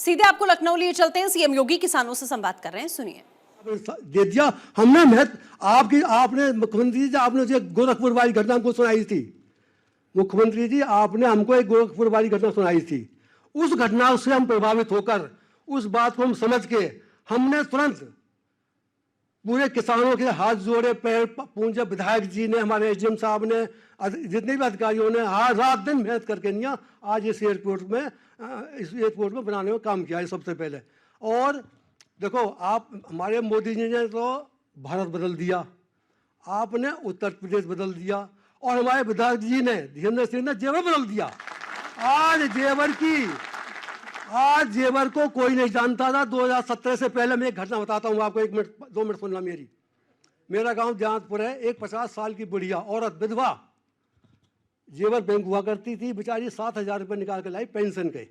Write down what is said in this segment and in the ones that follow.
सीधे आपको लखनऊ लिए चलते हैं। सीएम योगी किसानों से संवाद कर रहे हैं, सुनिए। दे दिया हमने आपने मुख्यमंत्री जी आपने जो गोरखपुर वाली घटना हमको सुनाई थी, मुख्यमंत्री जी आपने हमको एक गोरखपुर वाली घटना सुनाई थी। उस घटना से हम प्रभावित होकर उस बात को हम समझ के हमने तुरंत पूरे किसानों के हाथ जोड़े, पैर पूंजे। विधायक जी ने, हमारे एसडीएम साहब ने, जितने भी अधिकारियों ने आज रात दिन मेहनत करके नहीं आज इस एयरपोर्ट में बनाने में काम किया है सबसे पहले। और देखो, आप हमारे मोदी जी ने तो भारत बदल दिया, आपने उत्तर प्रदेश बदल दिया, और हमारे विधायक जी ने, धीरेन्द्र सिंह ने जेवर बदल दिया। आज जेवर को कोई नहीं जानता था। 2017 से पहले मैं एक घटना बताता हूँ आपको, 1 मिनट 2 मिनट सुनना मेरी। मेरा गांव जहांपुर है, एक 50 साल की बुढ़िया औरत विधवा जेवर बैंक हुआ करती थी, बेचारी 7,000 रुपये निकाल के लाई पेंशन के।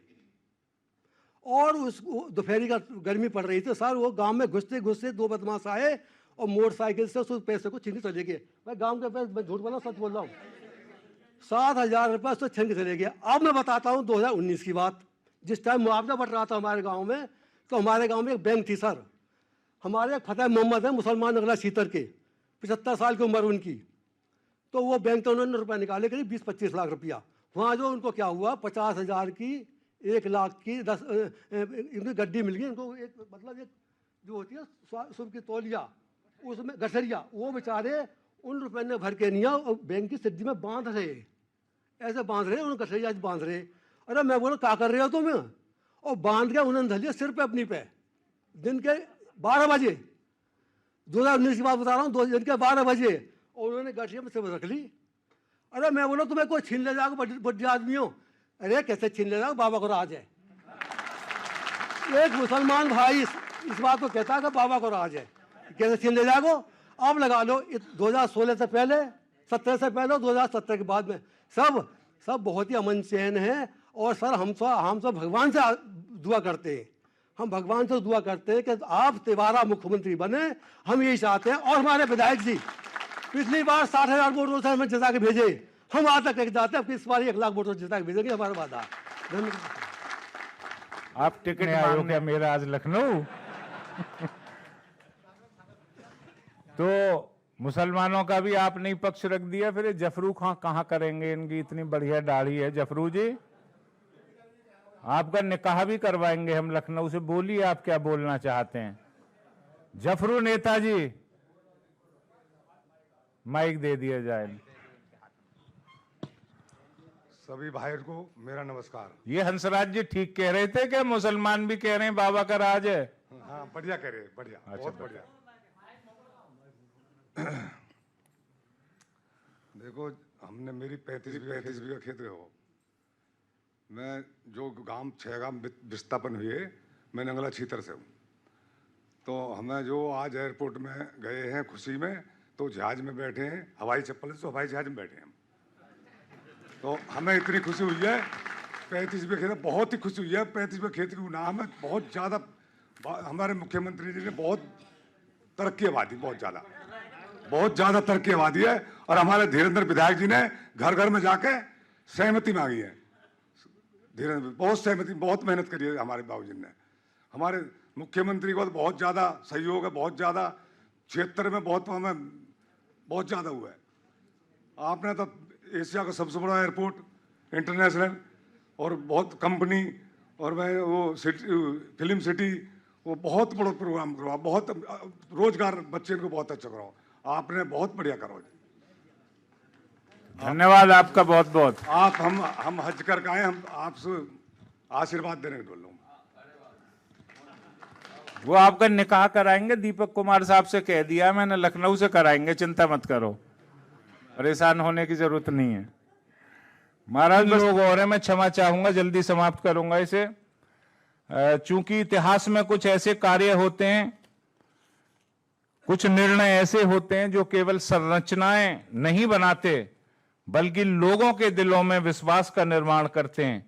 और उस दोपहरी का गर्मी पड़ रही थी सर, वो गांव में घुसते घुसते 2 बदमाश आए और मोटरसाइकिल से उस पैसे को छीन के चले गए। मैं गांव के पैसे, मैं झूठ बोला सच बोल रहा हूँ, 7,000 रुपये उससे छीन के चले गए। अब मैं बताता हूँ 2019 की बात, जिस टाइम मुआवजा बढ़ रहा था हमारे गांव में, तो हमारे गांव में एक बैंक थी सर, हमारे फतेह मोहम्मद है, मुसलमान अगला सीतर के, 75 साल की उम्र उनकी। तो वो बैंक तो उन्होंने रुपये निकाले करीब 20-25 लाख रुपया। वहाँ जो उनको क्या हुआ, 50,000 की, 1 लाख की 10 इनकी गड्डी मिल गई इनको, एक मतलब एक जो होती है सुबह की तौलिया, उसमें गठरिया, वो बेचारे उन रुपये ने भर के नहीं और बैंक की सिद्धि में बांध रहे, ऐसे बांध रहे, उन गठरिया बांध रहे। अरे मैं बोला क्या कर रहे हो तुम? और बांध के उन्होंने धलिया सिर पे अपनी पे, दिन के 12 बजे, 2019 की बात बता रहा हूँ, दिन के 12 बजे, और उन्होंने गठरिया में सिर रख ली। अरे मैं बोला तुम्हें कोई छीन ले जाओ, बड़े आदमी हो। अरे कैसे छीन ले जाओ, बाबा को राज है। एक मुसलमान भाई इस बात को कहता है कि बाबा को राज है, कैसे छीन ले जाओ? अब लगा लो 2016 से पहले, 17 से पहले, 2017 के बाद में सब बहुत ही अमन चैन है। और सर हम सब भगवान से दुआ करते हैं, हम भगवान से दुआ करते हैं कि आप तिवारा मुख्यमंत्री बने, हम यही चाहते हैं। और हमारे विधायक जी पिछली बार 60,000 वोटों से हमें जिता के भेजे, हम आज तक जाते हैं, इस बार 1 लाख वोटों जिता के भेजेंगे, हमारा वादा। आप टिकट आयो क्या मेरा आज लखनऊ? तो मुसलमानों का भी आपने ही पक्ष रख दिया, फिर जफरू खां कहाँ करेंगे? इनकी इतनी बढ़िया दाढ़ी है। जफरू जी, आपका निकाह भी करवाएंगे हम लखनऊ से। बोलिए आप क्या बोलना चाहते हैं। जफरू नेताजी, माइक दे दिया जाए। सभी भाइयों को मेरा नमस्कार। ये हंसराज जी ठीक कह रहे थे कि मुसलमान भी कह रहे हैं बाबा का राज है? हाँ, बढ़िया कह रहे, बढ़िया, बहुत बढ़िया। देखो, हमने मेरी 35 बीघा खेत हो, मैं जो गांव 6 गांव विस्थापन हुए, मैं नंगला छीतर से हूँ। तो हमें जो आज एयरपोर्ट में गए हैं खुशी में, तो जहाज में बैठे हैं, हवाई चप्पल से हवाई जहाज में बैठे हैं। तो हमें इतनी खुशी हुई है, 35 बीघा खेत, बहुत ही खुशी हुई है। 35 बीघा खेत की नाम है, बहुत ज़्यादा हमारे मुख्यमंत्री जी ने बहुत तरक्की आबादी, बहुत ज़्यादा तरक्की आबादी है। और हमारे धीरेन्द्र विधायक जी ने घर घर में जाके सहमति मांगी है। धीरेन्द्र बहुत सहमति, बहुत मेहनत करी है हमारे बाबूजी ने। हमारे मुख्यमंत्री को बहुत ज़्यादा सहयोग है, बहुत ज़्यादा क्षेत्र में हमें बहुत ज़्यादा हुआ है। आपने तो एशिया का सबसे बड़ा एयरपोर्ट इंटरनेशनल, और बहुत कंपनी, और मैं वो फिल्म सिटी, वो बहुत बड़ा प्रोग्राम करवा, बहुत रोजगार बच्चे को बहुत अच्छा कराओ। आपने बहुत बढ़िया करो। धन्यवाद आपका बहुत बहुत। आप हम हज करके आए, हम आपसे आशीर्वाद देने के बोल रहा हूँ। वो आपका निकाह कराएंगे, दीपक कुमार साहब से कह दिया मैंने, लखनऊ से कराएंगे, चिंता मत करो, परेशान होने की जरूरत नहीं है। महाराज लोग और हैं, मैं क्षमा चाहूंगा, जल्दी समाप्त करूंगा इसे। चूंकि इतिहास में कुछ ऐसे कार्य होते हैं, कुछ निर्णय ऐसे होते हैं जो केवल संरचनाएं नहीं बनाते, बल्कि लोगों के दिलों में विश्वास का निर्माण करते हैं।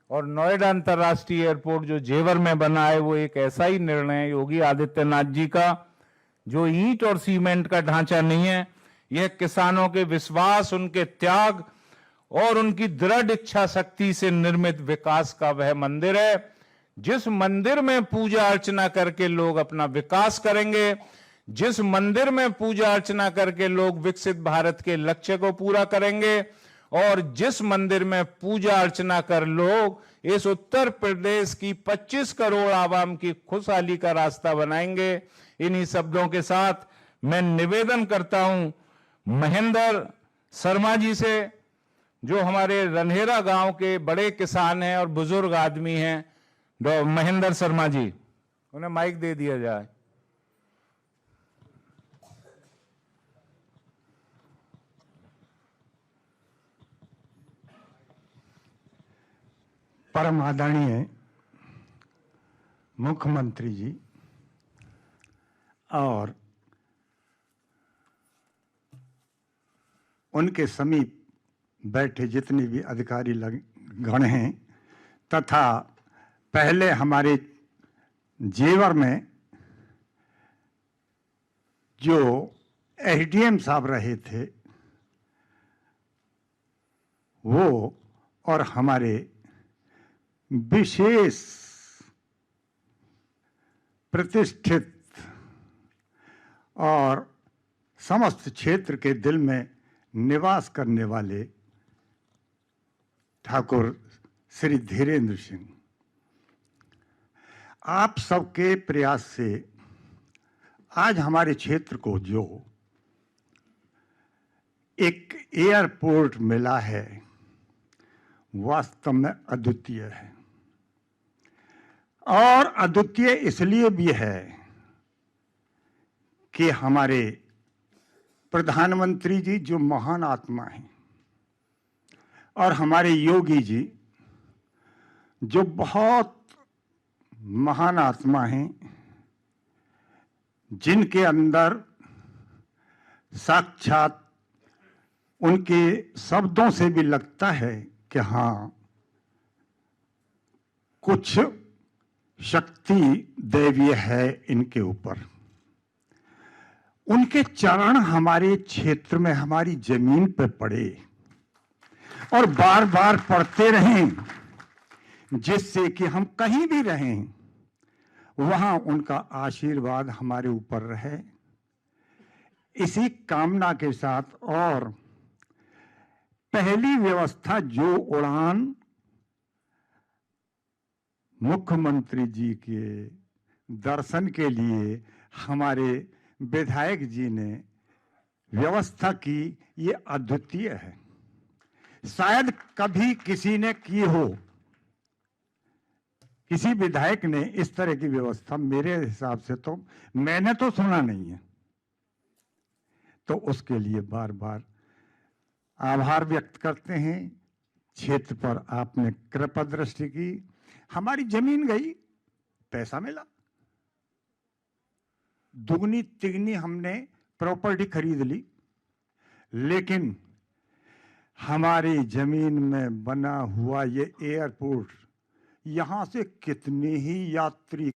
और नोएडा अंतर्राष्ट्रीय एयरपोर्ट जो जेवर में बना है, वो एक ऐसा ही निर्णय है योगी आदित्यनाथ जी का, जो ईंट और सीमेंट का ढांचा नहीं है। यह किसानों के विश्वास, उनके त्याग और उनकी दृढ़ इच्छा शक्ति से निर्मित विकास का वह मंदिर है जिस मंदिर में पूजा अर्चना करके लोग अपना विकास करेंगे, जिस मंदिर में पूजा अर्चना करके लोग विकसित भारत के लक्ष्य को पूरा करेंगे, और जिस मंदिर में पूजा अर्चना कर लोग इस उत्तर प्रदेश की 25 करोड़ आवाम की खुशहाली का रास्ता बनाएंगे। इन्हीं शब्दों के साथ मैं निवेदन करता हूं महेंद्र शर्मा जी से, जो हमारे रन्हेरा गांव के बड़े किसान हैं और बुजुर्ग आदमी हैं, महेंद्र शर्मा जी, उन्हें माइक दे दिया जाए। परम आदरणीय मुख्यमंत्री जी और उनके समीप बैठे जितने भी अधिकारी गण हैं, तथा पहले हमारे जेवर में जो एसडीएम साहब रहे थे वो, और हमारे विशेष प्रतिष्ठित और समस्त क्षेत्र के दिल में निवास करने वाले ठाकुर श्री धीरेन्द्र सिंह, आप सबके प्रयास से आज हमारे क्षेत्र को जो एक एयरपोर्ट मिला है वास्तव में अद्वितीय है। और अद्वितीय इसलिए भी है कि हमारे प्रधानमंत्री जी जो महान आत्मा हैं और हमारे योगी जी जो बहुत महान आत्मा हैं, जिनके अंदर साक्षात उनके शब्दों से भी लगता है कि हाँ, कुछ शक्ति दैवीय है इनके ऊपर। उनके चरण हमारे क्षेत्र में, हमारी जमीन पर पड़े और बार बार पड़ते रहें, जिससे कि हम कहीं भी रहें वहां उनका आशीर्वाद हमारे ऊपर रहे। इसी कामना के साथ, और पहली व्यवस्था जो उड़ान मुख्यमंत्री जी के दर्शन के लिए हमारे विधायक जी ने व्यवस्था की, ये अद्वितीय है। शायद कभी किसी ने की हो, किसी विधायक ने इस तरह की व्यवस्था, मेरे हिसाब से तो मैंने तो सुना नहीं है। तो उसके लिए बार बार आभार व्यक्त करते हैं। क्षेत्र पर आपने कृपा दृष्टि की, हमारी जमीन गई, पैसा मिला, दुगनी तिगनी हमने प्रॉपर्टी खरीद ली, लेकिन हमारी जमीन में बना हुआ ये एयरपोर्ट, यहां से कितने ही यात्री